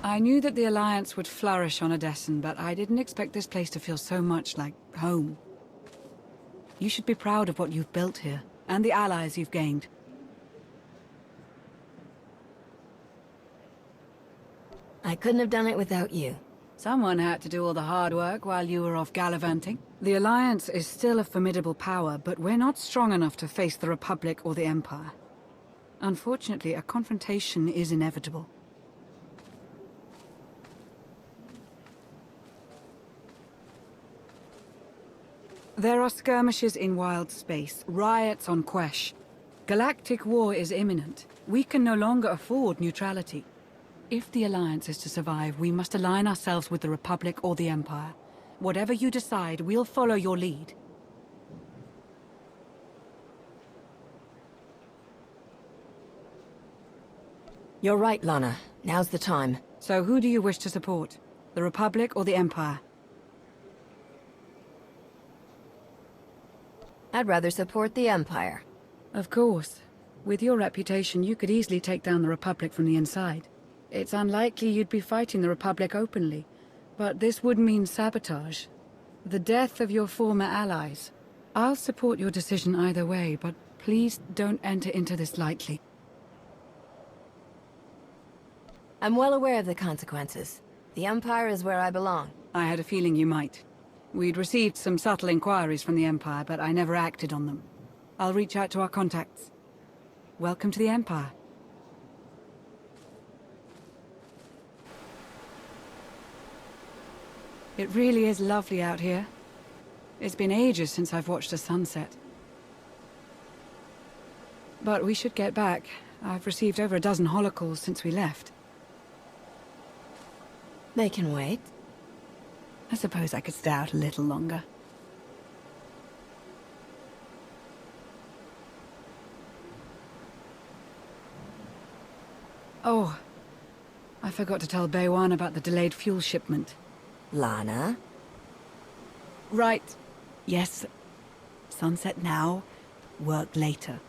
I knew that the Alliance would flourish on Odessen, but I didn't expect this place to feel so much like home. You should be proud of what you've built here, and the allies you've gained. I couldn't have done it without you. Someone had to do all the hard work while you were off gallivanting. The Alliance is still a formidable power, but we're not strong enough to face the Republic or the Empire. Unfortunately, a confrontation is inevitable. There are skirmishes in wild space, riots on Quesh. Galactic war is imminent. We can no longer afford neutrality. If the Alliance is to survive, we must align ourselves with the Republic or the Empire. Whatever you decide, we'll follow your lead. You're right, Lana. Now's the time. So who do you wish to support? The Republic or the Empire? I'd rather support the Empire. Of course. With your reputation, you could easily take down the Republic from the inside. It's unlikely you'd be fighting the Republic openly, but this would mean sabotage. The death of your former allies. I'll support your decision either way, but please don't enter into this lightly. I'm well aware of the consequences. The Empire is where I belong. I had a feeling you might. We'd received some subtle inquiries from the Empire, but I never acted on them. I'll reach out to our contacts. Welcome to the Empire. It really is lovely out here. It's been ages since I've watched a sunset. But we should get back. I've received over a dozen holocalls since we left. They can wait. I suppose I could stay out a little longer. Oh, I forgot to tell Baywan about the delayed fuel shipment. Lana? Right. Yes. Sunset now, work later.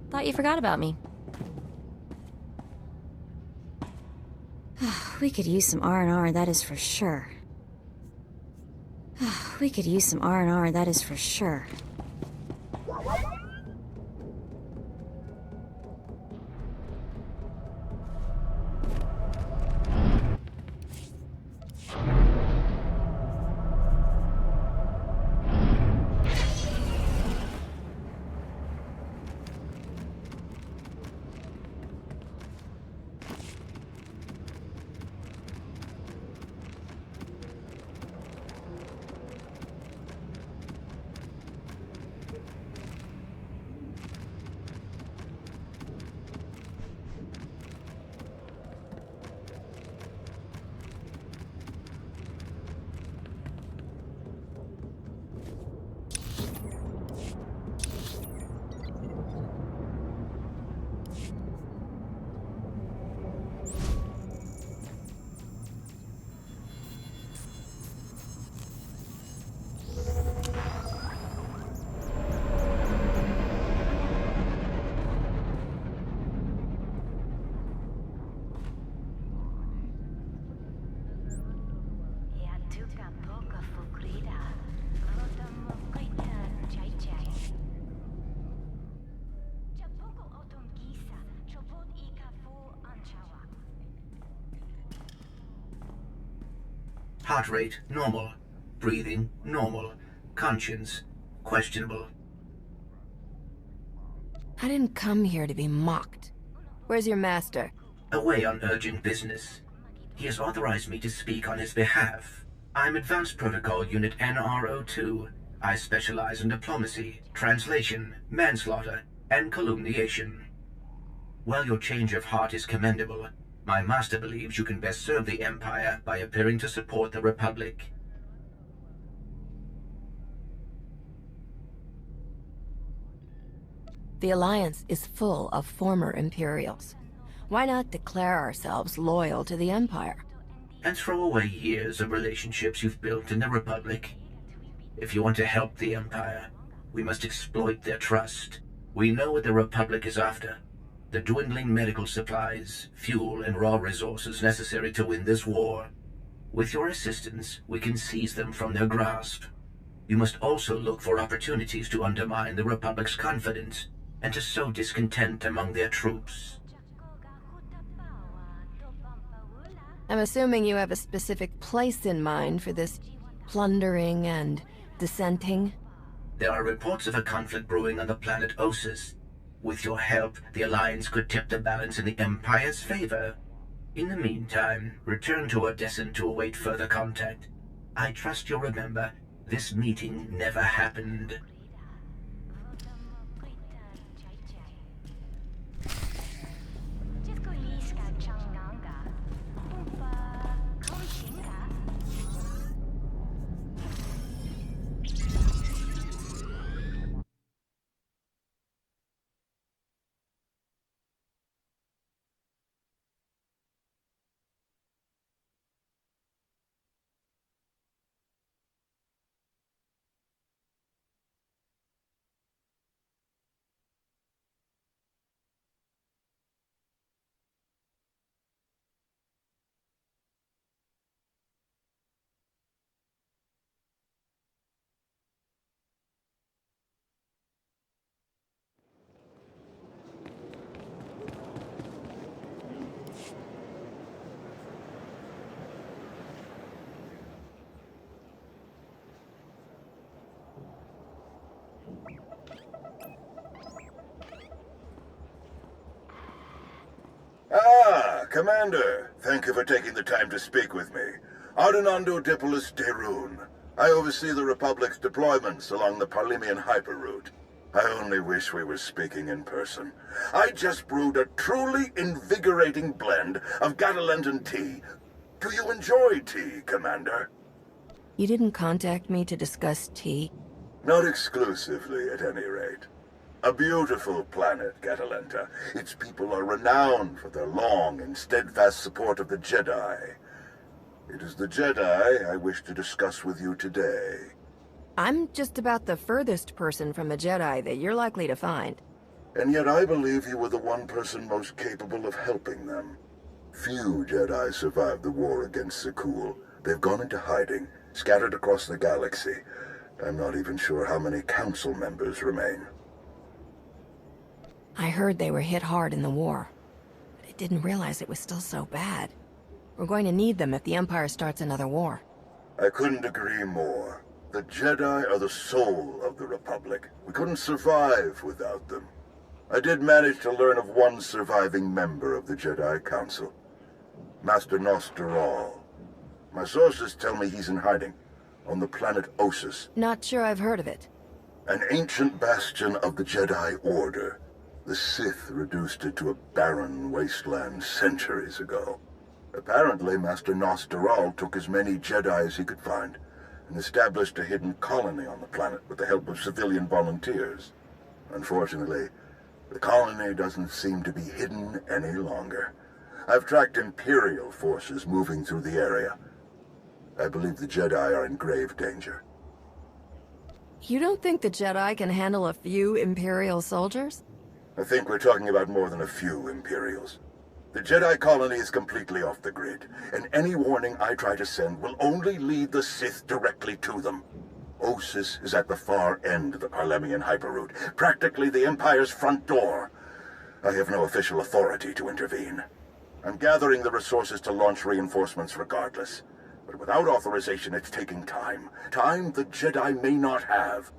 Thought you forgot about me. We could use some R&R, that is for sure. We could use some R&R, that is for sure. Heart rate normal. Breathing, normal. Conscience, questionable. I didn't come here to be mocked. Where's your master? Away on urgent business. He has authorized me to speak on his behalf. I'm Advanced Protocol Unit NRO2. I specialize in diplomacy, translation, manslaughter, and calumniation. While your change of heart is commendable, my master believes you can best serve the Empire by appearing to support the Republic. The Alliance is full of former Imperials. Why not declare ourselves loyal to the Empire? And throw away years of relationships you've built in the Republic. If you want to help the Empire, we must exploit their trust. We know what the Republic is after. The dwindling medical supplies, fuel, and raw resources necessary to win this war. With your assistance, we can seize them from their grasp. You must also look for opportunities to undermine the Republic's confidence, and to sow discontent among their troops. I'm assuming you have a specific place in mind for this plundering and dissenting? There are reports of a conflict brewing on the planet Ossus. With your help, the Alliance could tip the balance in the Empire's favor. In the meantime, return to Odessan to await further contact. I trust you'll remember, this meeting never happened. Ah, Commander. Thank you for taking the time to speak with me. Ardenando Dipolis Derun. I oversee the Republic's deployments along the Parlemian hyperroute. I only wish we were speaking in person. I just brewed a truly invigorating blend of Gatalentan tea. Do you enjoy tea, Commander? You didn't contact me to discuss tea? Not exclusively, at any rate. A beautiful planet, Catalenta. Its people are renowned for their long and steadfast support of the Jedi. It is the Jedi I wish to discuss with you today. I'm just about the furthest person from a Jedi that you're likely to find. And yet I believe you were the one person most capable of helping them. Few Jedi survived the war against Zakul. They've gone into hiding, scattered across the galaxy. I'm not even sure how many council members remain. I heard they were hit hard in the war, but I didn't realize it was still so bad. We're going to need them if the Empire starts another war. I couldn't agree more. The Jedi are the soul of the Republic. We couldn't survive without them. I did manage to learn of one surviving member of the Jedi Council, Master Nosteral. My sources tell me he's in hiding, on the planet Ossus. Not sure I've heard of it. An ancient bastion of the Jedi Order. The Sith reduced it to a barren wasteland centuries ago. Apparently, Master Nosteral took as many Jedi as he could find, and established a hidden colony on the planet with the help of civilian volunteers. Unfortunately, the colony doesn't seem to be hidden any longer. I've tracked Imperial forces moving through the area. I believe the Jedi are in grave danger. You don't think the Jedi can handle a few Imperial soldiers? I think we're talking about more than a few Imperials. The Jedi colony is completely off the grid, and any warning I try to send will only lead the Sith directly to them. Ossus is at the far end of the Parlemian hyperroute, practically the Empire's front door. I have no official authority to intervene. I'm gathering the resources to launch reinforcements regardless. But without authorization, it's taking time. Time the Jedi may not have.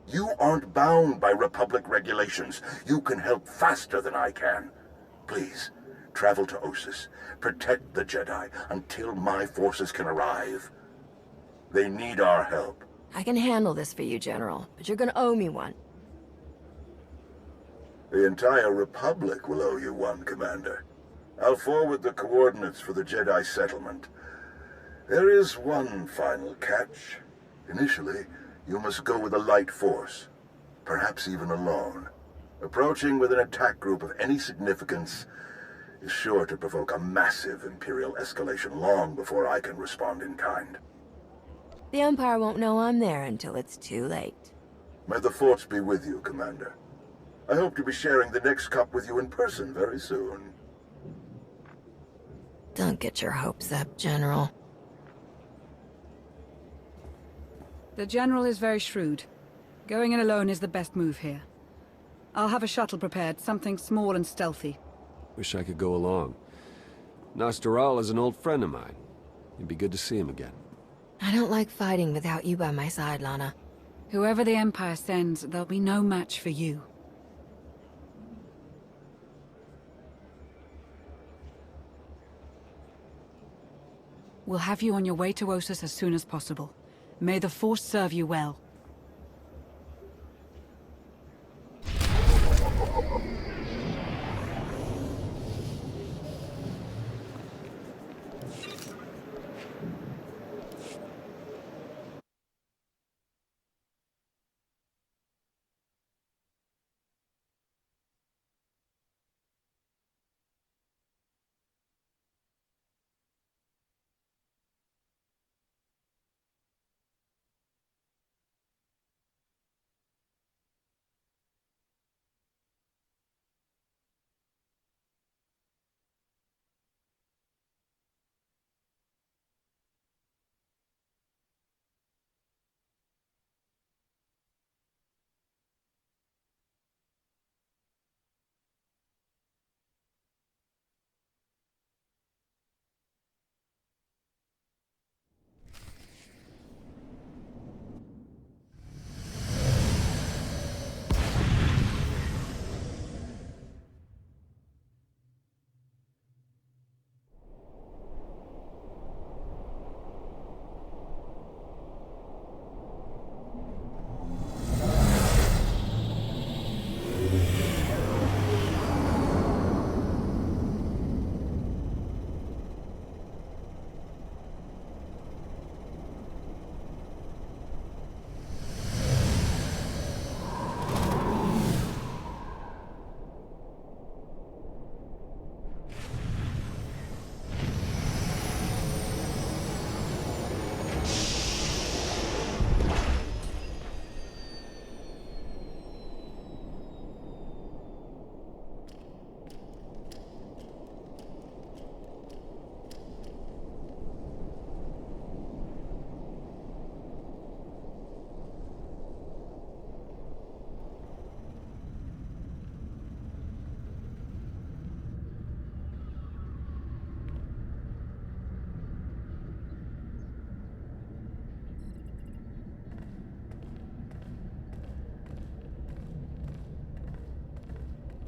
You aren't bound by Republic regulations. You can help faster than I can. Please, travel to Ossus. Protect the Jedi until my forces can arrive. They need our help. I can handle this for you, General, but you're gonna owe me one. The entire Republic will owe you one, Commander. I'll forward the coordinates for the Jedi settlement. There is one final catch. Initially, you must go with a light force, perhaps even alone. Approaching with an attack group of any significance is sure to provoke a massive Imperial escalation long before I can respond in kind. The Empire won't know I'm there until it's too late. May the Force be with you, Commander. I hope to be sharing the next cup with you in person very soon. Don't get your hopes up, General. The General is very shrewd. Going in alone is the best move here. I'll have a shuttle prepared, something small and stealthy. Wish I could go along. Nostaral is an old friend of mine. It'd be good to see him again. I don't like fighting without you by my side, Lana. Whoever the Empire sends, there'll be no match for you. We'll have you on your way to Ossus as soon as possible. May the Force serve you well.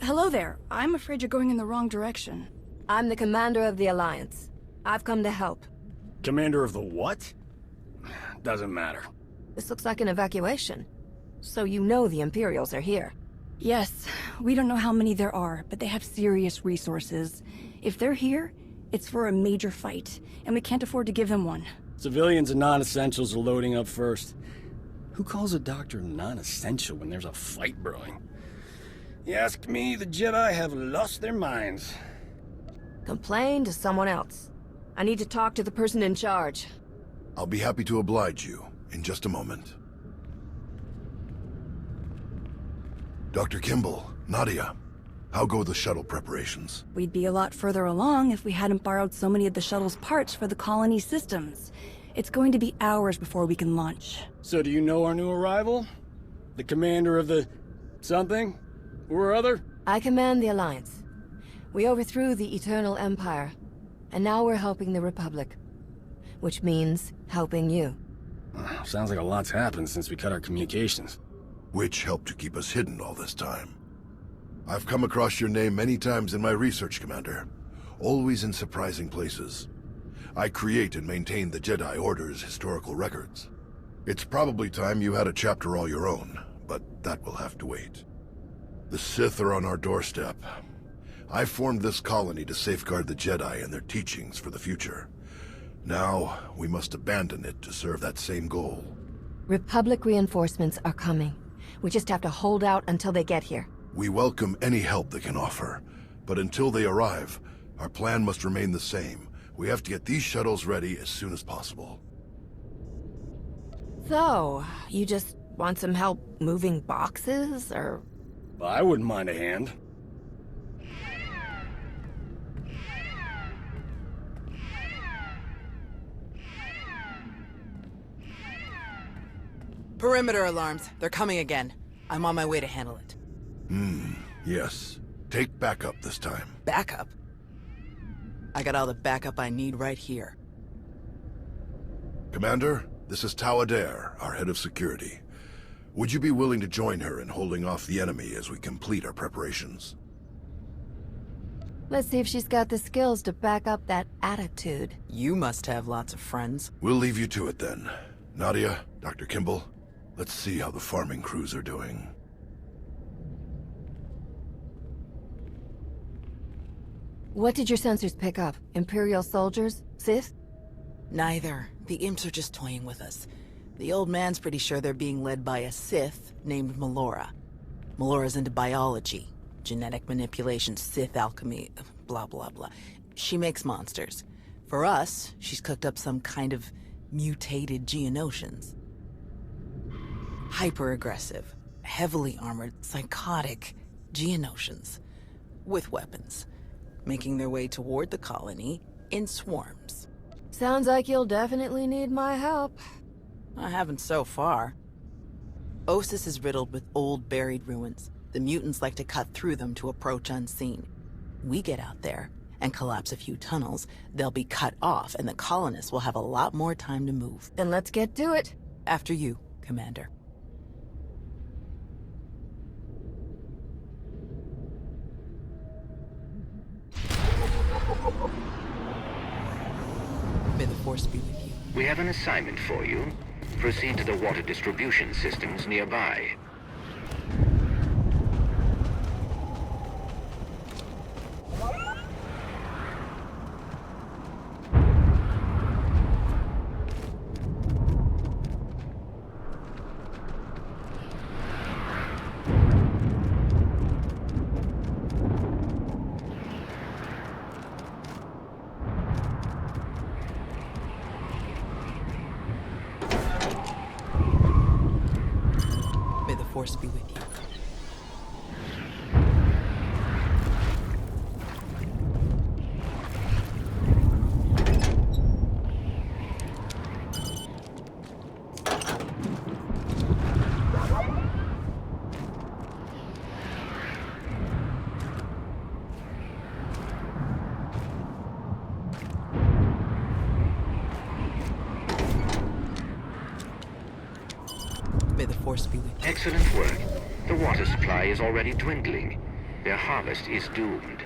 Hello there. I'm afraid you're going in the wrong direction. I'm the commander of the Alliance. I've come to help. Commander of the what? Doesn't matter. This looks like an evacuation. So you know the Imperials are here. Yes, we don't know how many there are, but they have serious resources. If they're here, it's for a major fight, and we can't afford to give them one. Civilians and non-essentials are loading up first. Who calls a doctor non-essential when there's a fight brewing? You ask me, the Jedi have lost their minds. Complain to someone else. I need to talk to the person in charge. I'll be happy to oblige you in just a moment. Dr. Kimball, Nadia, how go the shuttle preparations? We'd be a lot further along if we hadn't borrowed so many of the shuttle's parts for the colony systems. It's going to be hours before we can launch. So do you know our new arrival? The commander of the... something? Or other? I command the Alliance. We overthrew the Eternal Empire, and now we're helping the Republic. which means helping you. Sounds like a lot's happened since we cut our communications. Which helped to keep us hidden all this time. I've come across your name many times in my research, Commander. Always in surprising places. I create and maintain the Jedi Order's historical records. It's probably time you had a chapter all your own, but that will have to wait. The Sith are on our doorstep. I formed this colony to safeguard the Jedi and their teachings for the future. Now, we must abandon it to serve that same goal. Republic reinforcements are coming. We just have to hold out until they get here. We welcome any help they can offer, but until they arrive, our plan must remain the same. We have to get these shuttles ready as soon as possible. So, you just want some help moving boxes, or...? I wouldn't mind a hand. Perimeter alarms. They're coming again. I'm on my way to handle it. Yes. Take backup this time. Backup? I got all the backup I need right here. Commander, this is Tau Adair, our head of security. Would you be willing to join her in holding off the enemy as we complete our preparations? Let's see if she's got the skills to back up that attitude. You must have lots of friends. We'll leave you to it then. Nadia, Dr. Kimball, let's see how the farming crews are doing. What did your sensors pick up? Imperial soldiers? Sith? Neither. The Imps are just toying with us. The old man's pretty sure they're being led by a Sith named Melora. Melora's into biology, genetic manipulation, Sith alchemy, blah blah blah. She makes monsters. For us, she's cooked up some kind of mutated Geonosians. Hyper-aggressive, heavily armored, psychotic Geonosians. With weapons. Making their way toward the colony in swarms. Sounds like you'll definitely need my help. I haven't so far. Ossus is riddled with old buried ruins. The mutants like to cut through them to approach unseen. We get out there and collapse a few tunnels, they'll be cut off and the colonists will have a lot more time to move. Then let's get to it. After you, Commander. May the Force be with you. We have an assignment for you. Proceed to the water distribution systems nearby. May the Force be with you. May the Force be with you. Excellent work. The water supply is already dwindling. Their harvest is doomed.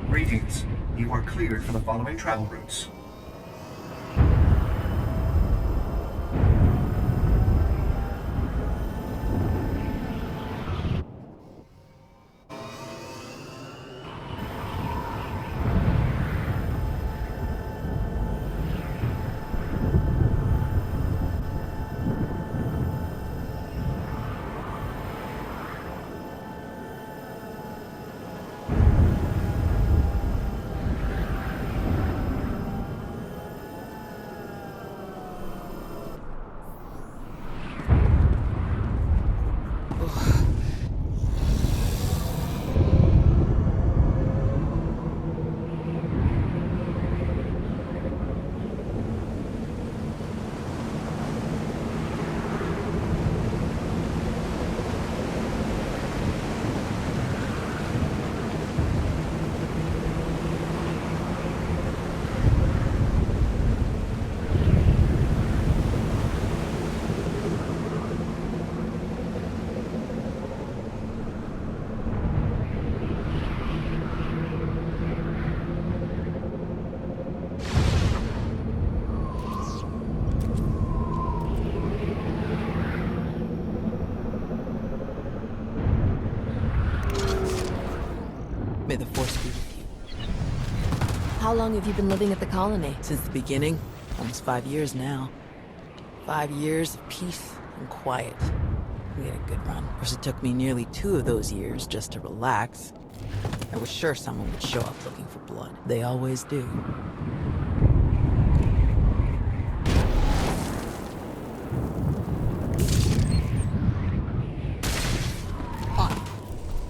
Greetings. You are cleared for the following travel routes. long have you been living at the colony? Since the beginning. Almost 5 years now. 5 years of peace and quiet. We had a good run. Of course, it took me nearly 2 of those years just to relax. I was sure someone would show up looking for blood. They always do.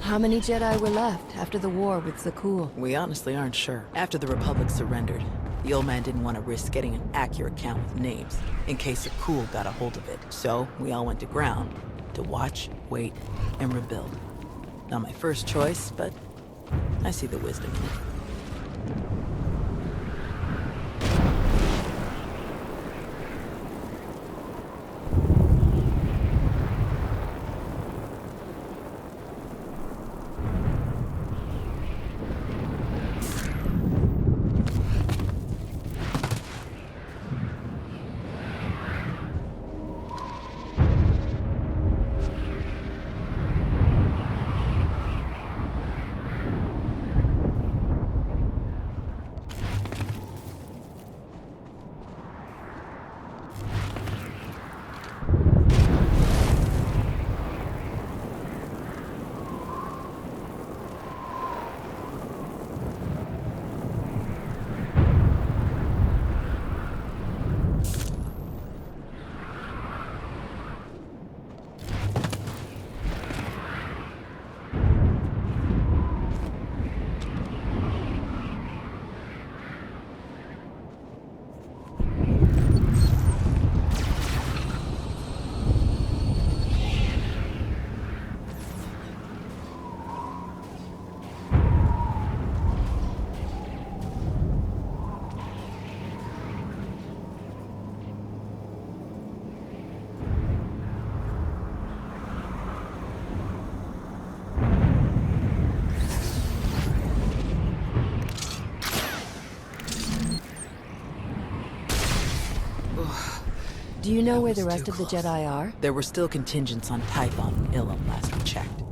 How many Jedi were left after the war with Zakul? We honestly aren't sure. After the Republic surrendered, the old man didn't want to risk getting an accurate count with names, in case Zakul got a hold of it. So, we all went to ground, to watch, wait, and rebuild. Not my first choice, but I see the wisdom in it. Do you know where the rest of the Jedi are? There were still contingents on Tython and Ilum last we checked.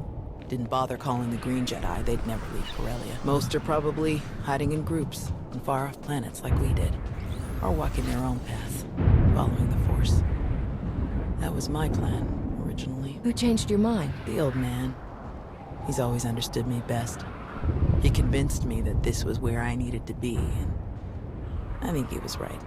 Didn't bother calling the Green Jedi, they'd never leave Corellia. Most are probably hiding in groups on far-off planets like we did. Or walking their own path, following the Force. That was my plan, originally. Who changed your mind? The old man. He's always understood me best. He convinced me that this was where I needed to be, and I think he was right.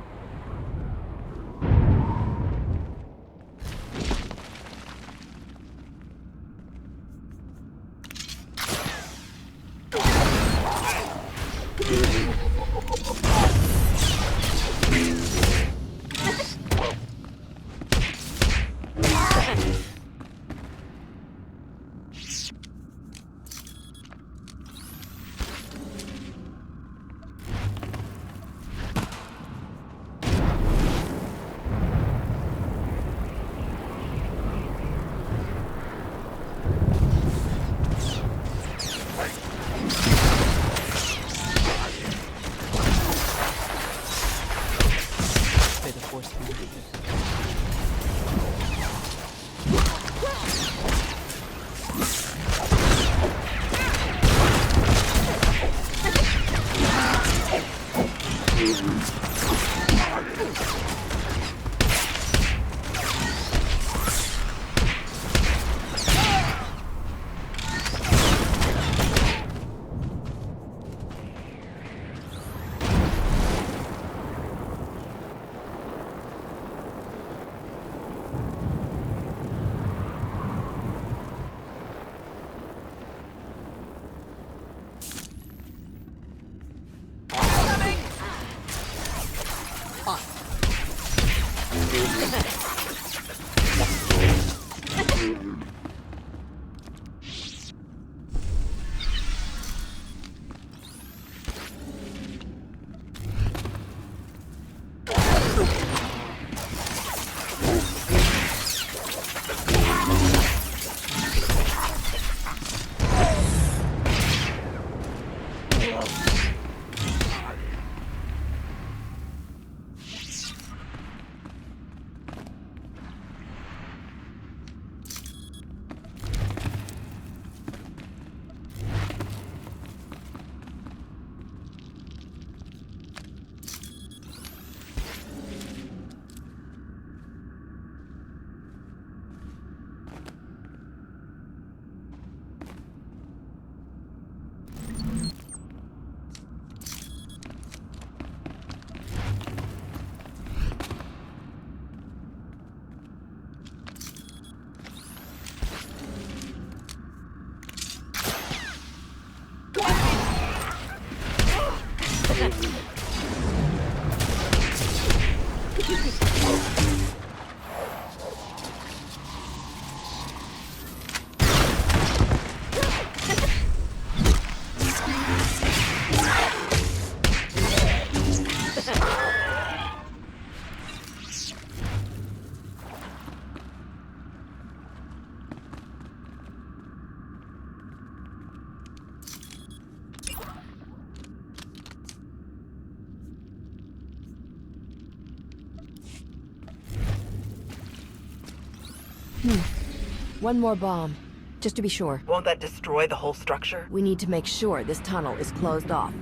One more bomb, just to be sure. Won't that destroy the whole structure? We need to make sure this tunnel is closed off.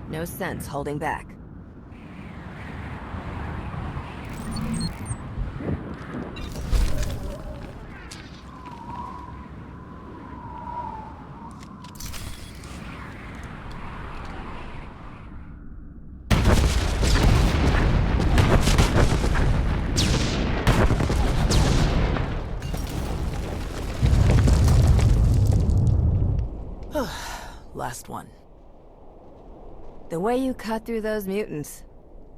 No sense holding back. Last one. The way you cut through those mutants,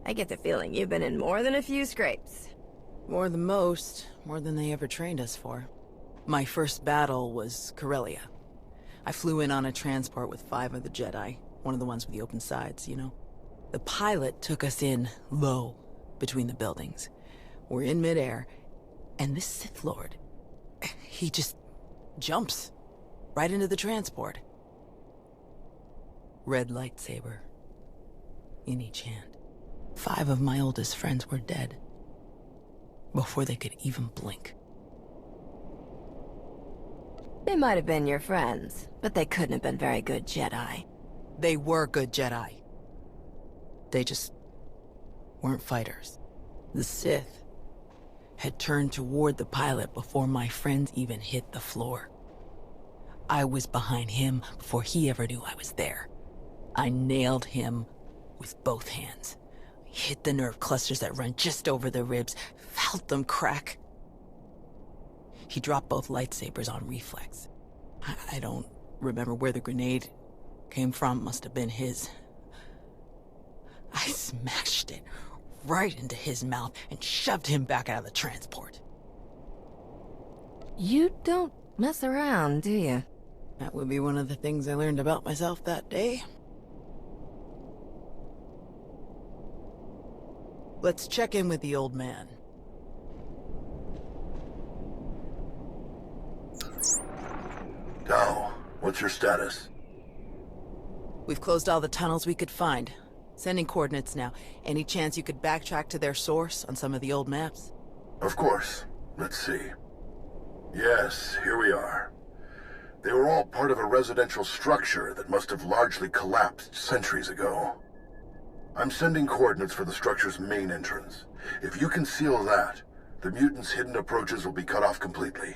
I get the feeling you've been in more than a few scrapes. More than most, more than they ever trained us for. My first battle was Corellia. I flew in on a transport with 5 of the Jedi, one of the ones with the open sides, you know. The pilot took us in low, between the buildings. We're in midair, and this Sith Lord, he just jumps right into the transport. Red lightsaber in each hand. 5 of my oldest friends were dead before they could even blink. They might have been your friends, but they couldn't have been very good Jedi. They were good Jedi. They just weren't fighters. The Sith had turned toward the pilot before my friends even hit the floor. I was behind him before he ever knew I was there. I nailed him with both hands. Hit the nerve clusters that run just over the ribs, felt them crack. He dropped both lightsabers on reflex. I don't remember where the grenade came from, must have been his. I smashed it right into his mouth and shoved him back out of the transport. You don't mess around, do you? That would be one of the things I learned about myself that day. Let's check in with the old man. Tao, what's your status? We've closed all the tunnels we could find. Sending coordinates now. Any chance you could backtrack to their source on some of the old maps? Of course. Let's see. Yes, here we are. They were all part of a residential structure that must have largely collapsed centuries ago. I'm sending coordinates for the structure's main entrance. If you can seal that, the mutants' hidden approaches will be cut off completely.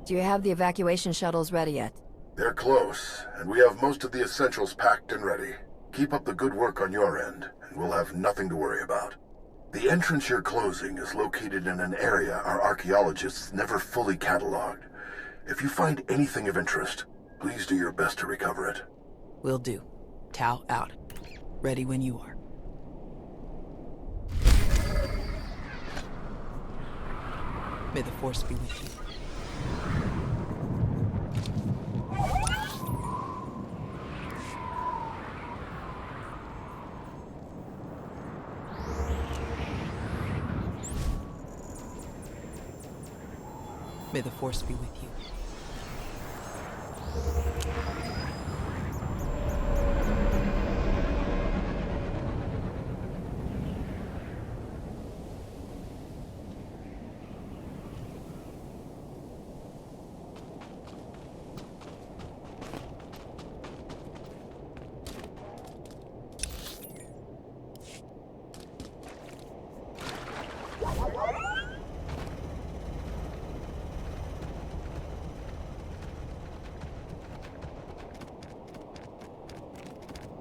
Do you have the evacuation shuttles ready yet? They're close, and we have most of the essentials packed and ready. Keep up the good work on your end, and we'll have nothing to worry about. The entrance you're closing is located in an area our archaeologists never fully cataloged. If you find anything of interest, please do your best to recover it. Will do. Tau out. Ready when you are. May the Force be with you. May the Force be with you.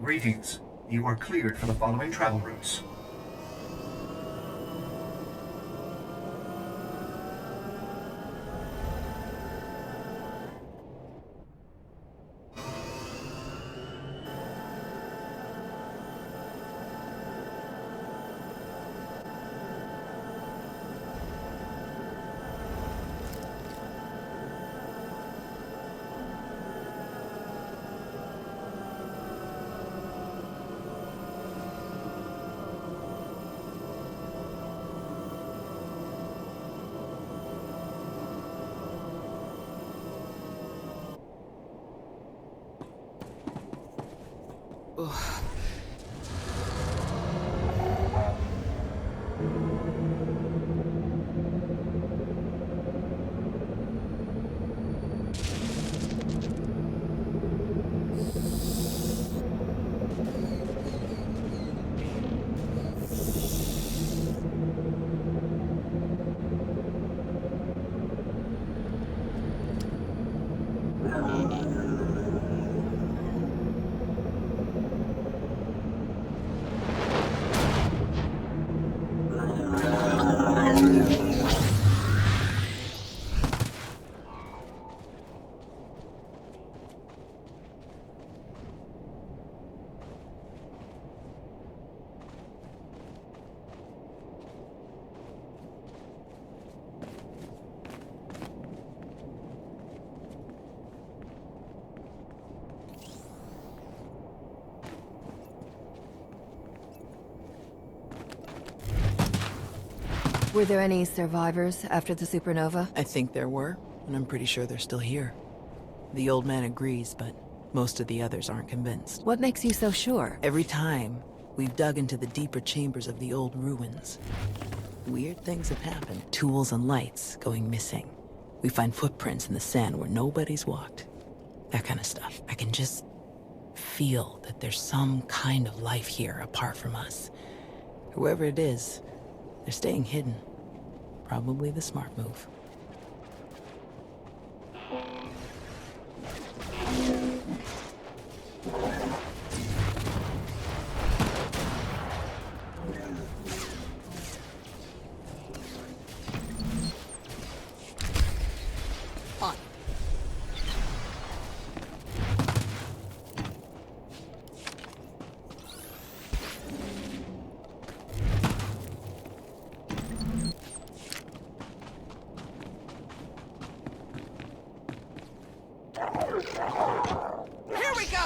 Greetings. You are cleared for the following travel routes. Were there any survivors after the supernova? I think there were, and I'm pretty sure they're still here. The old man agrees, but most of the others aren't convinced. What makes you so sure? Every time, we've dug into the deeper chambers of the old ruins. Weird things have happened. Tools and lights going missing. We find footprints in the sand where nobody's walked. That kind of stuff. I can just feel that there's some kind of life here apart from us. Whoever it is, they're staying hidden. Probably the smart move. Here we go!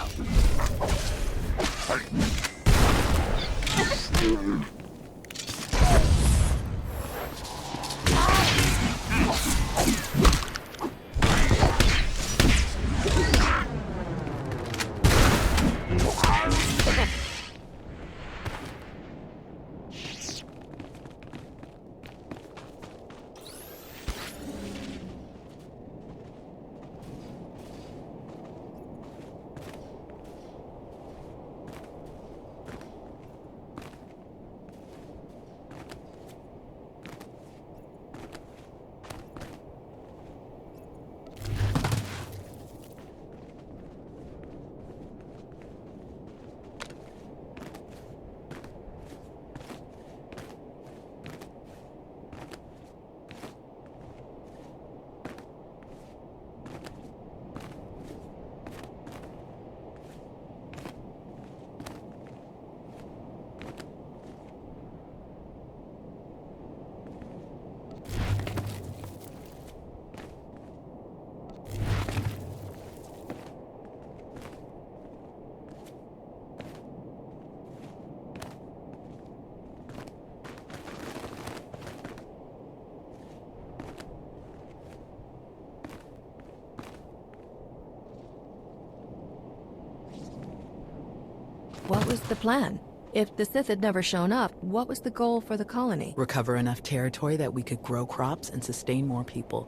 What was the plan? If the Sith had never shown up, what was the goal for the colony? Recover enough territory that we could grow crops and sustain more people.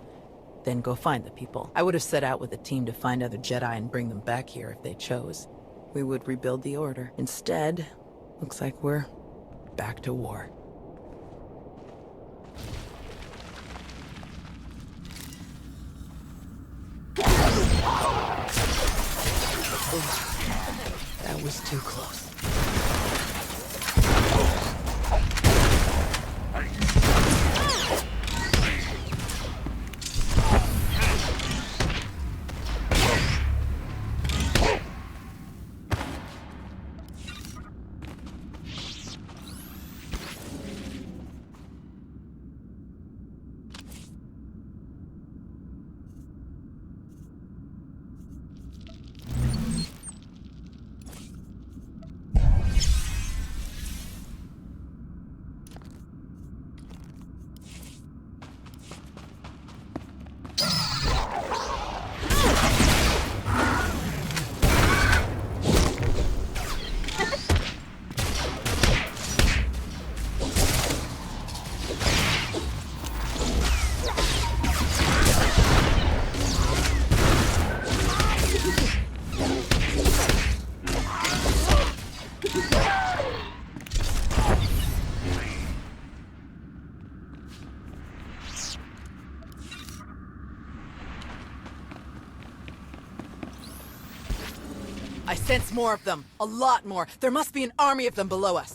Then go find the people. I would have set out with a team to find other Jedi and bring them back here if they chose. We would rebuild the Order. Instead, looks like we're back to war. That was too close. I sense more of them. A lot more. There must be an army of them below us.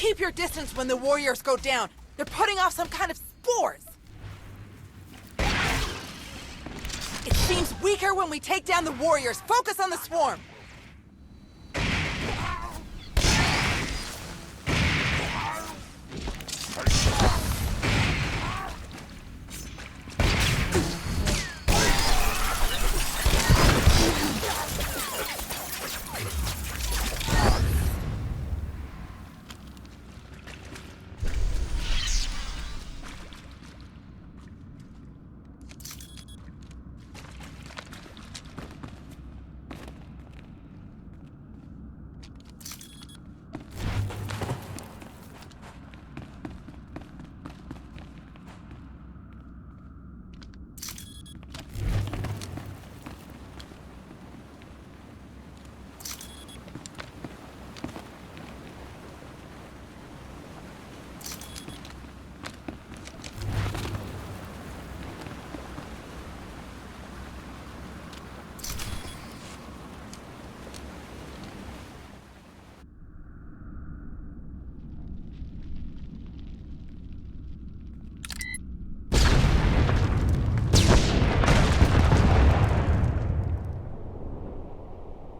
Keep your distance when the warriors go down. They're putting off some kind of spores. It seems weaker when we take down the warriors. Focus on the swarm.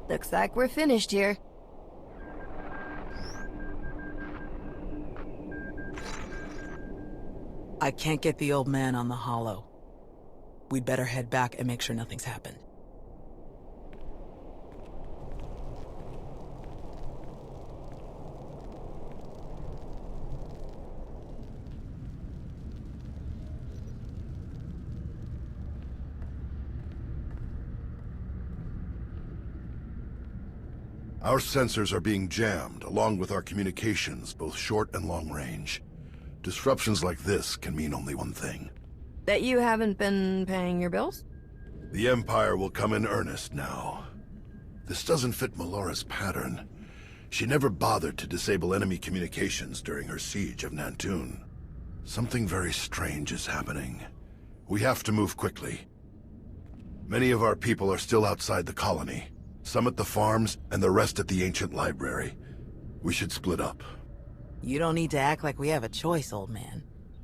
Looks like we're finished here. I can't get the old man on the hollow. We'd better head back and make sure nothing's happened. Our sensors are being jammed, along with our communications, both short and long range. Disruptions like this can mean only one thing. That you haven't been paying your bills? The Empire will come in earnest now. This doesn't fit Melora's pattern. She never bothered to disable enemy communications during her siege of Nantoon. Something very strange is happening. We have to move quickly. Many of our people are still outside the colony. Some at the farms, and the rest at the ancient library. We should split up. You don't need to act like we have a choice, old man.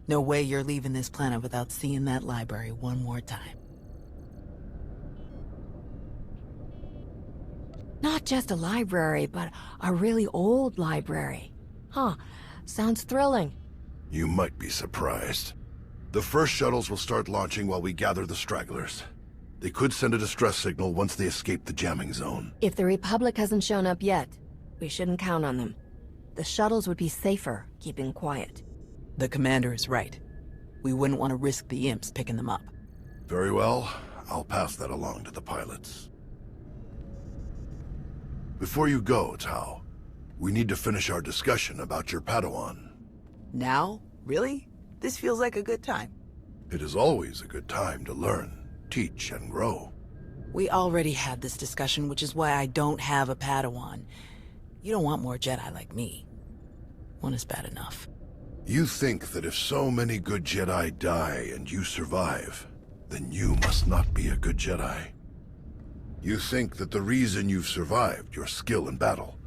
No way you're leaving this planet without seeing that library one more time. Not just a library, but a really old library. Huh, sounds thrilling. You might be surprised. The first shuttles will start launching while we gather the stragglers. They could send a distress signal once they escape the jamming zone. If the Republic hasn't shown up yet, we shouldn't count on them. The shuttles would be safer keeping quiet. The commander is right. We wouldn't want to risk the Imps picking them up. Very well. I'll pass that along to the pilots. Before you go, Tao, we need to finish our discussion about your Padawan. Now? Really? This feels like a good time. It is always a good time to learn, teach, and grow. We already had this discussion, which is why I don't have a Padawan. You don't want more Jedi like me. One is bad enough. You think that if so many good Jedi die and you survive, then you must not be a good Jedi. You think that the reason you've survived, your skill in battle,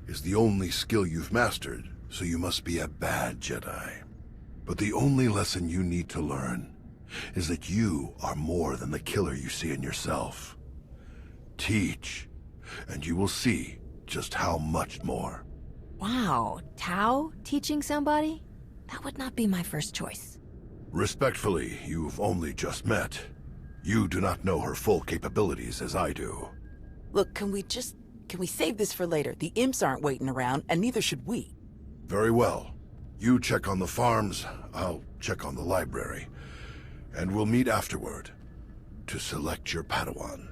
is the only skill you've mastered, so you must be a bad Jedi. But the only lesson you need to learn is that you are more than the killer you see in yourself. Teach, and you will see just how much more. Wow, Tao teaching somebody? That would not be my first choice. Respectfully, you've only just met. You do not know her full capabilities as I do. Look, can we save this for later? The Imps aren't waiting around, and neither should we. Very well. You check on the farms, I'll check on the library. And we'll meet afterward to select your Padawan.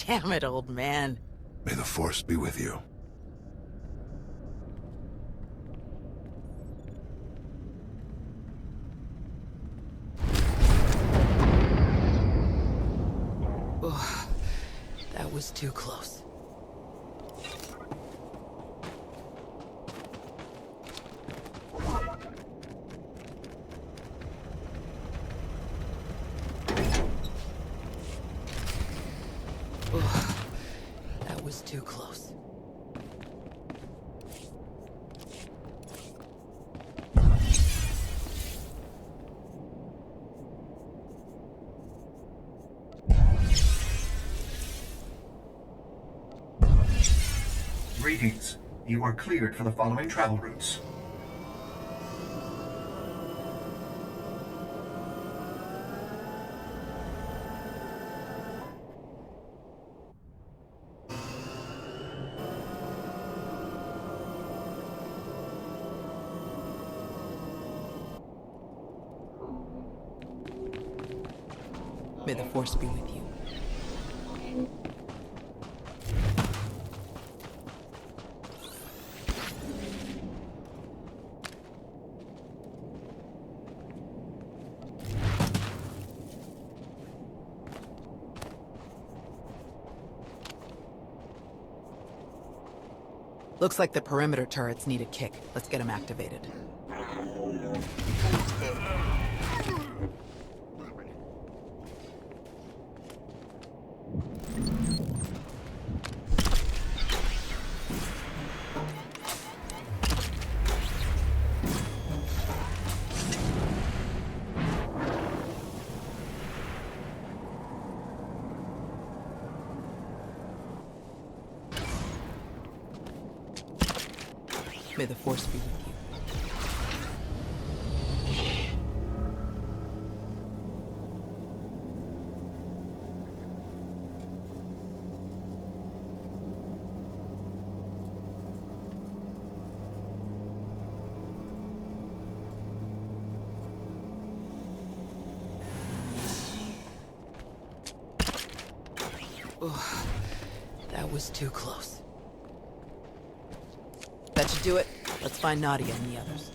Damn it, old man. May the Force be with you. Ugh, that was too close. Ugh, that was too close. Greetings. You are cleared for the following travel routes. May the Force be with you. Looks like the perimeter turrets need a kick. Let's get them activated. May the Force be with you. That was too close. That should do it. Let's find Nadia and the others.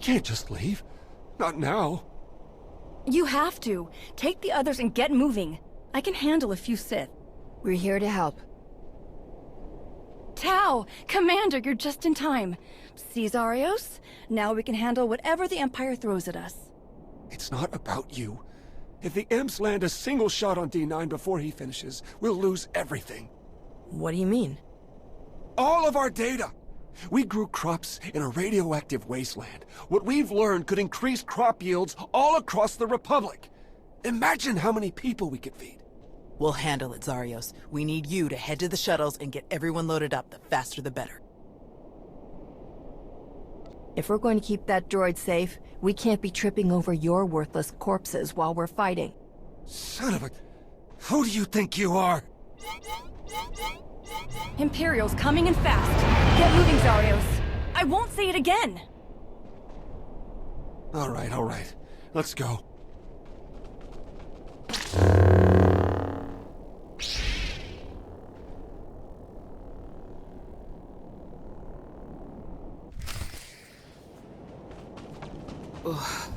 Can't just leave. Not now. You have to. Take the others and get moving. I can handle a few Sith. We're here to help. Tau! Commander, you're just in time. See, Zarios? Now we can handle whatever the Empire throws at us. It's not about you. If the Imps land a single shot on D9 before he finishes, we'll lose everything. What do you mean? All of our data! We grew crops in a radioactive wasteland. What we've learned could increase crop yields all across the Republic. Imagine how many people we could feed. We'll handle it, Zarios. We need you to head to the shuttles and get everyone loaded up. The faster the better. If we're going to keep that droid safe, we can't be tripping over your worthless corpses while we're fighting. Son of a... Who do you think you are? Imperial's coming in fast. Get moving, Zarios. I won't say it again. All right. Let's go. Ugh,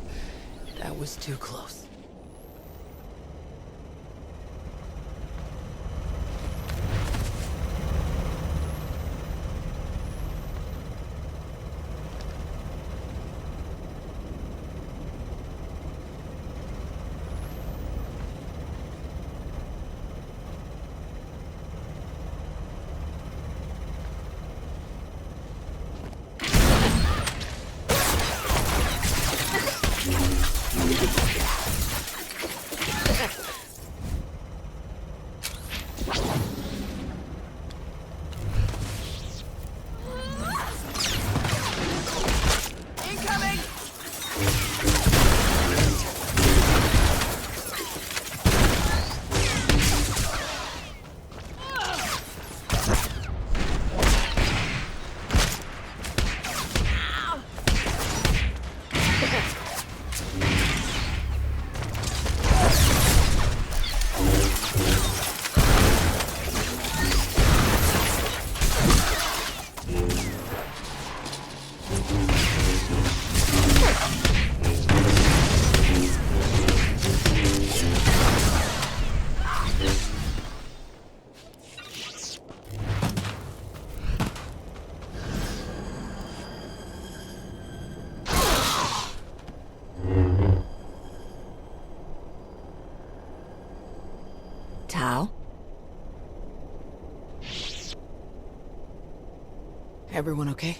that was too close. Everyone okay?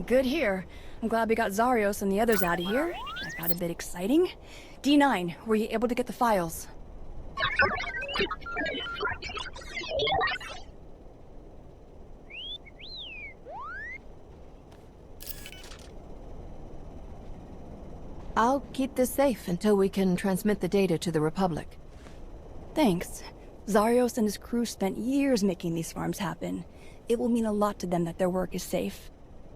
Good here. I'm glad we got Zarios and the others out of here. That got a bit exciting. D9, were you able to get the files? I'll keep this safe until we can transmit the data to the Republic. Thanks. Zarios and his crew spent years making these farms happen. It will mean a lot to them that their work is safe.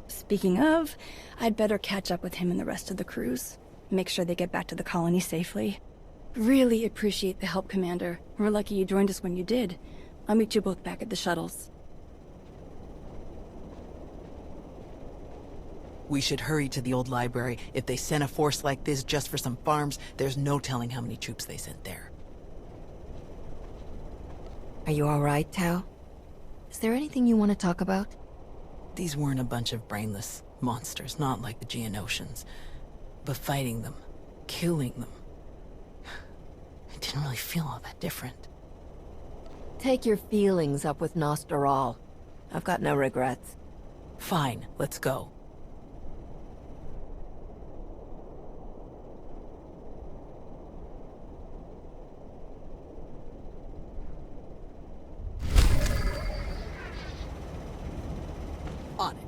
Speaking of, I'd better catch up with him and the rest of the crews. Make sure they get back to the colony safely. Really appreciate the help, Commander. We're lucky you joined us when you did. I'll meet you both back at the shuttles. We should hurry to the old library. If they sent a force like this just for some farms, there's no telling how many troops they sent there. Are you all right, Tao? Is there anything you want to talk about? These weren't a bunch of brainless monsters, not like the Geonosians. But fighting them, killing them, it didn't really feel all that different. Take your feelings up with Nostaral. I've got no regrets. Fine, let's go. On it.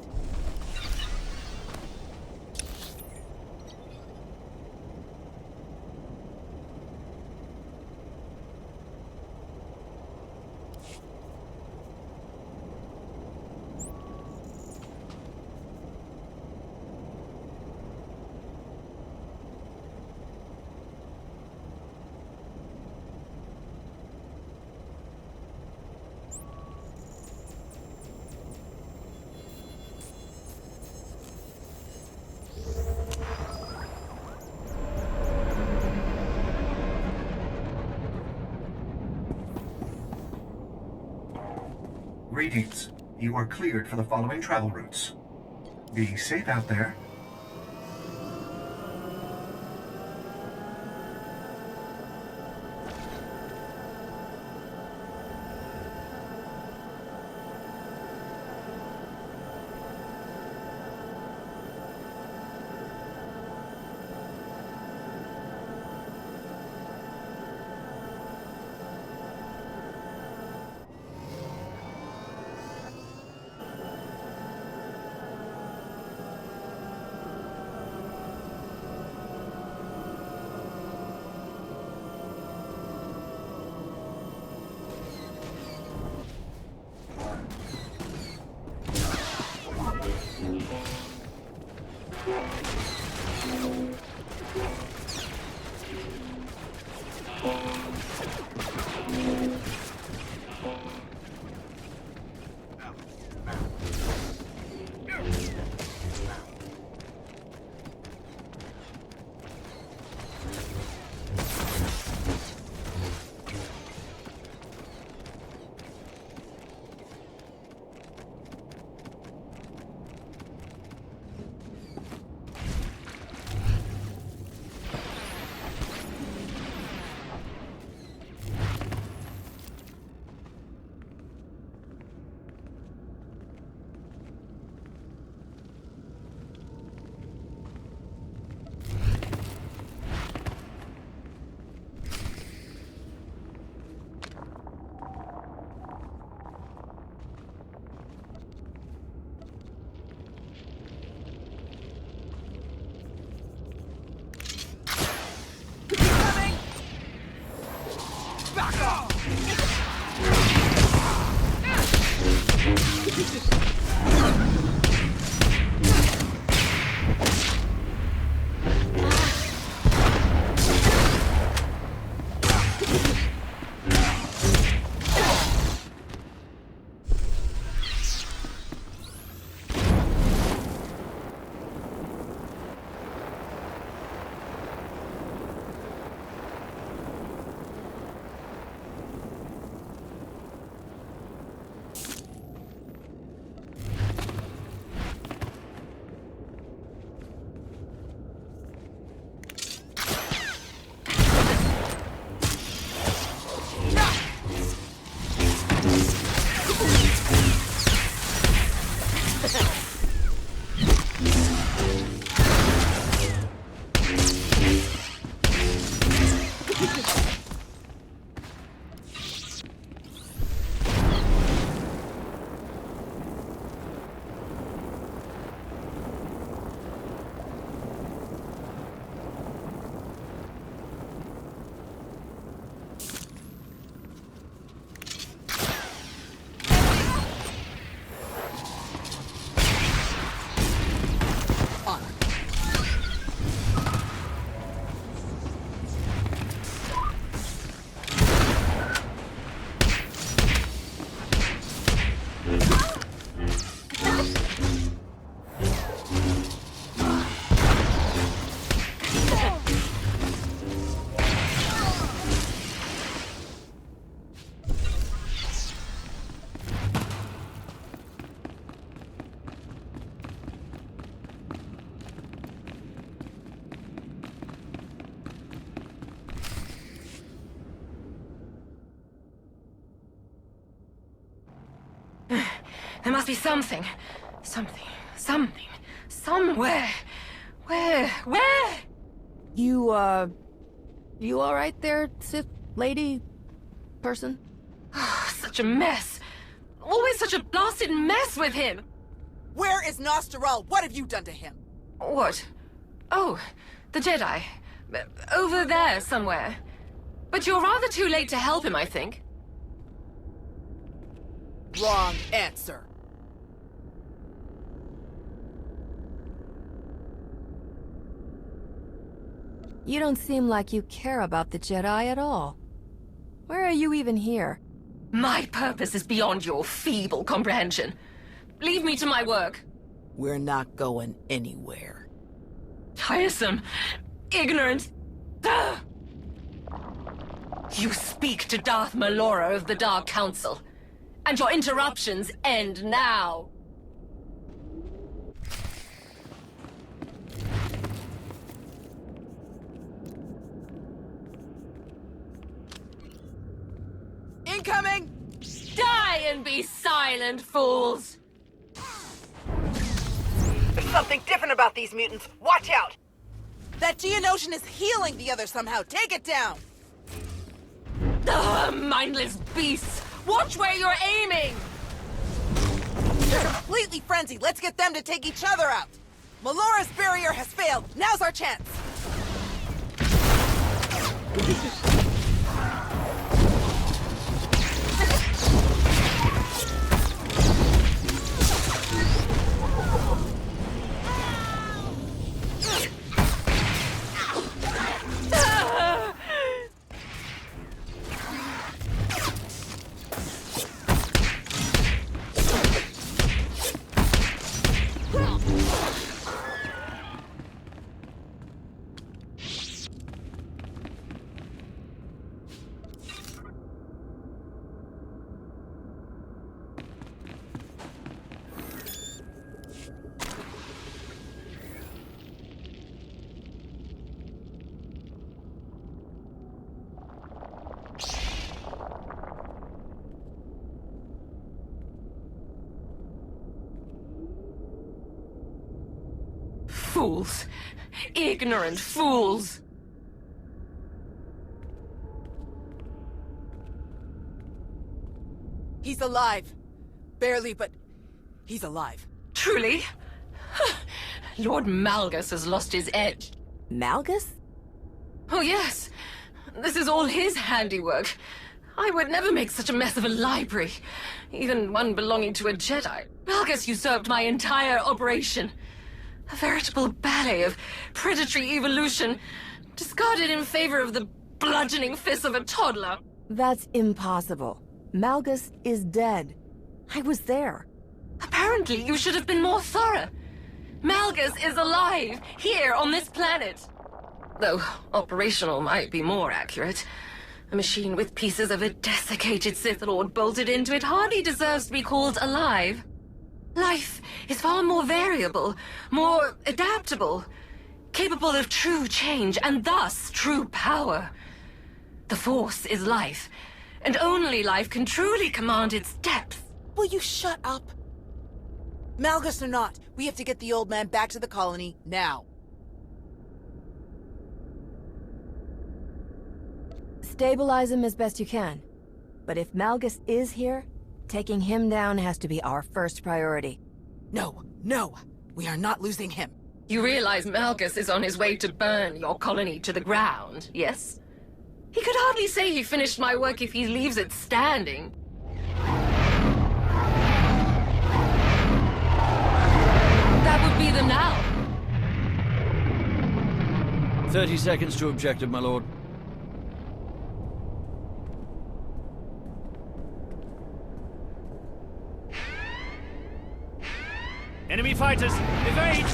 Greetings. You are cleared for the following travel routes. Be safe out there. There must be something. Something. Somewhere. Where? You all right there, Sith lady? Person? Such a mess. Always such a blasted mess with him. Where is Nosteral? What have you done to him? What? Oh, the Jedi. Over there somewhere. But you're rather too late to help him, I think. Wrong answer. You don't seem like you care about the Jedi at all. Where are you even here? My purpose is beyond your feeble comprehension. Leave me to my work. We're not going anywhere. Tiresome. Ignorant. Ugh. You speak to Darth Malora of the Dark Council. And your interruptions end now. Incoming! Die and be silent, fools! There's something different about these mutants. Watch out! That Geonosian is healing the other somehow. Take it down! Ugh, mindless beasts! Watch where you're aiming! They're completely frenzied. Let's get them to take each other out. Malora's barrier has failed. Now's our chance. Fools. Ignorant fools. He's alive. Barely, but he's alive. Truly? Lord Malgus has lost his edge. Malgus? Oh yes. This is all his handiwork. I would never make such a mess of a library. Even one belonging to a Jedi. Malgus usurped my entire operation. A veritable ballet of predatory evolution, discarded in favor of the bludgeoning fists of a toddler. That's impossible. Malgus is dead. I was there. Apparently, you should have been more thorough. Malgus is alive, here on this planet. Though operational might be more accurate. A machine with pieces of a desiccated Sith Lord bolted into it hardly deserves to be called alive. Life is far more variable, more adaptable, capable of true change, and thus true power. The Force is life, and only life can truly command its depth. Will you shut up? Malgus or not, we have to get the old man back to the colony, now. Stabilize him as best you can. But if Malgus is here, taking him down has to be our first priority. No, no! We are not losing him. You realize Malgus is on his way to burn your colony to the ground, yes? He could hardly say he finished my work if he leaves it standing. That would be the now. 30 seconds to objective, my lord. Enemy fighters, evade!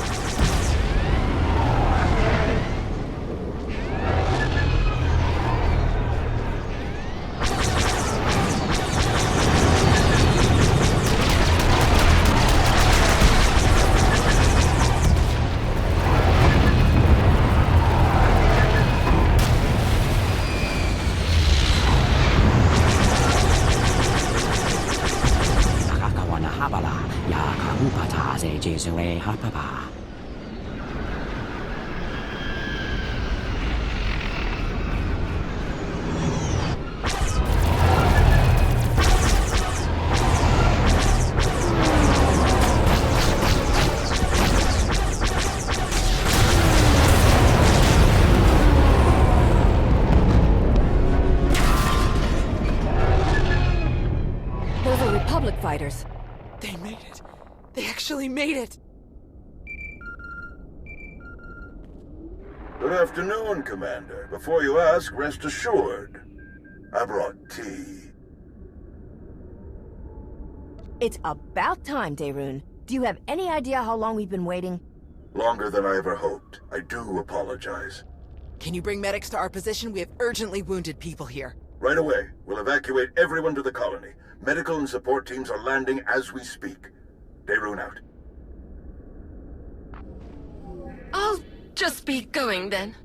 Those are Republic fighters. They made it. They actually made it. Good afternoon, Commander. Before you ask, rest assured. I brought tea. It's about time, Daerun. Do you have any idea how long we've been waiting? Longer than I ever hoped. I do apologize. Can you bring medics to our position? We have urgently wounded people here. Right away. We'll evacuate everyone to the colony. Medical and support teams are landing as we speak. Daerun out. I'll just be going then.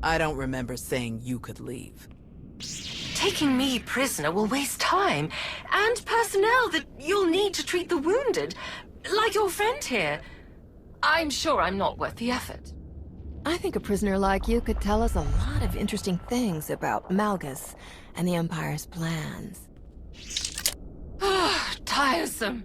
I don't remember saying you could leave. Taking me prisoner will waste time, and personnel that you'll need to treat the wounded, like your friend here. I'm sure I'm not worth the effort. I think a prisoner like you could tell us a lot of interesting things about Malgus and the Empire's plans. Ah, tiresome.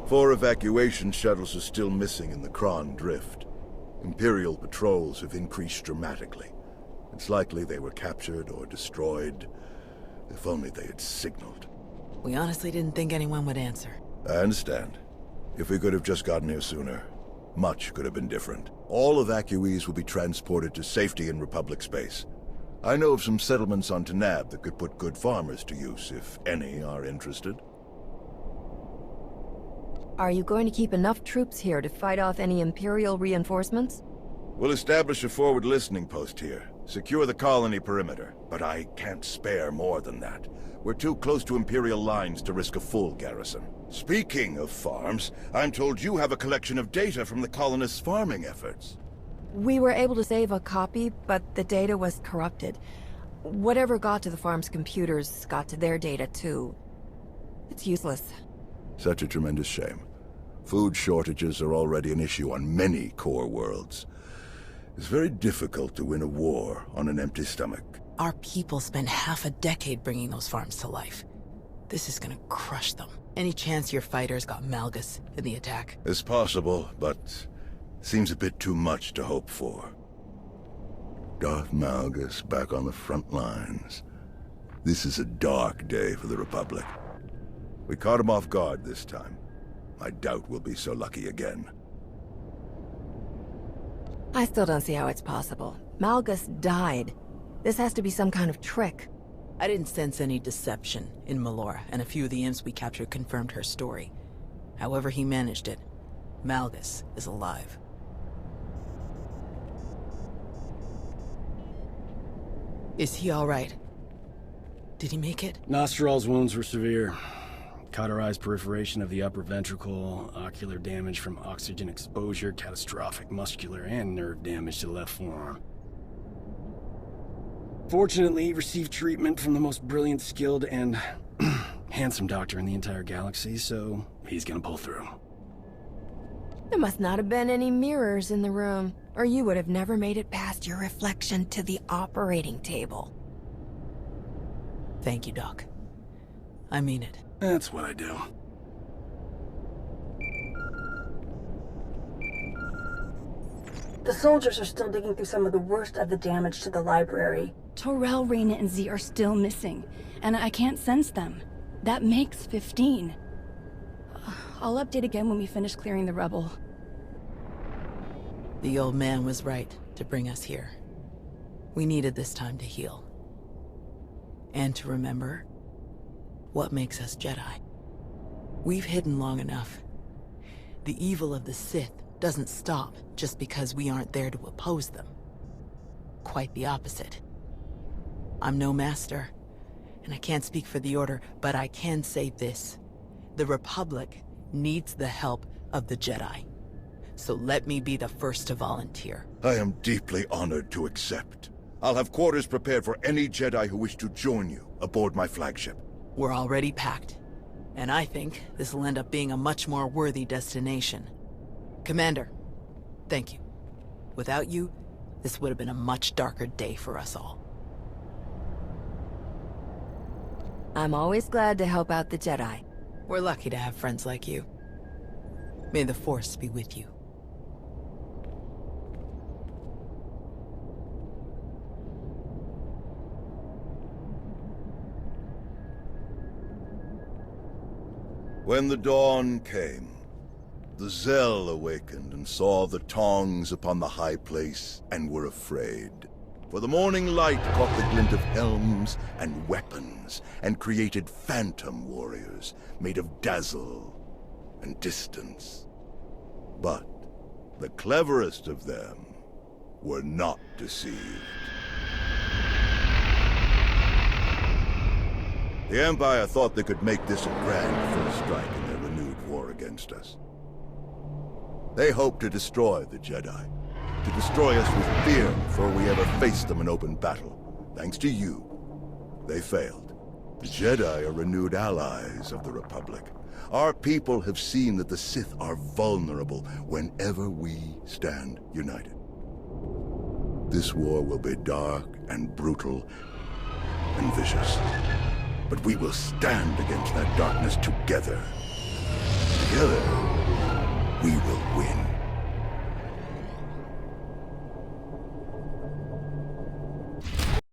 Four evacuation shuttles are still missing in the Kron Drift. Imperial patrols have increased dramatically. It's likely they were captured or destroyed. If only they had signaled. We honestly didn't think anyone would answer. I understand. If we could have just gotten here sooner, much could have been different. All evacuees will be transported to safety in Republic space. I know of some settlements on Tanab that could put good farmers to use, if any are interested. Are you going to keep enough troops here to fight off any Imperial reinforcements? We'll establish a forward listening post here. Secure the colony perimeter, but I can't spare more than that. We're too close to Imperial lines to risk a full garrison. Speaking of farms, I'm told you have a collection of data from the colonists' farming efforts. We were able to save a copy, but the data was corrupted. Whatever got to the farm's computers got to their data too. It's useless. Such a tremendous shame. Food shortages are already an issue on many core worlds. It's very difficult to win a war on an empty stomach. Our people spent half a decade bringing those farms to life. This is gonna crush them. Any chance your fighters got Malgus in the attack? It's possible, but seems a bit too much to hope for. Darth Malgus back on the front lines. This is a dark day for the Republic. We caught him off guard this time. I doubt we'll be so lucky again. I still don't see how it's possible. Malgus died. This has to be some kind of trick. I didn't sense any deception in Melora, and a few of the Imps we captured confirmed her story. However he managed it, Malgus is alive. Is he all right? Did he make it? Nostral's wounds were severe. Cauterized perforation of the upper ventricle, ocular damage from oxygen exposure, catastrophic muscular and nerve damage to the left forearm. Fortunately, he received treatment from the most brilliant, skilled, and handsome doctor in the entire galaxy, so he's gonna pull through. There must not have been any mirrors in the room, or you would have never made it past your reflection to the operating table. Thank you, Doc. I mean it. That's what I do. The soldiers are still digging through some of the worst of the damage to the library. Torel, Reyna, and Z are still missing, and I can't sense them. That makes 15. I'll update again when we finish clearing the rubble. The old man was right to bring us here. We needed this time to heal. And to remember what makes us Jedi. We've hidden long enough. The evil of the Sith doesn't stop just because we aren't there to oppose them. Quite the opposite. I'm no master, and I can't speak for the Order, but I can say this. The Republic needs the help of the Jedi. So let me be the first to volunteer. I am deeply honored to accept. I'll have quarters prepared for any Jedi who wish to join you aboard my flagship. We're already packed, and I think this will end up being a much more worthy destination. Commander, thank you. Without you, this would have been a much darker day for us all. I'm always glad to help out the Jedi. We're lucky to have friends like you. May the Force be with you. When the dawn came, the Zell awakened and saw the tongs upon the high place and were afraid. For the morning light caught the glint of helms and weapons and created phantom warriors made of dazzle and distance. But the cleverest of them were not deceived. The Empire thought they could make this a grand first strike in their renewed war against us. They hoped to destroy the Jedi, to destroy us with fear before we ever faced them in open battle. Thanks to you, they failed. The Jedi are renewed allies of the Republic. Our people have seen that the Sith are vulnerable whenever we stand united. This war will be dark and brutal and vicious. But we will stand against that darkness together. Together, we will win.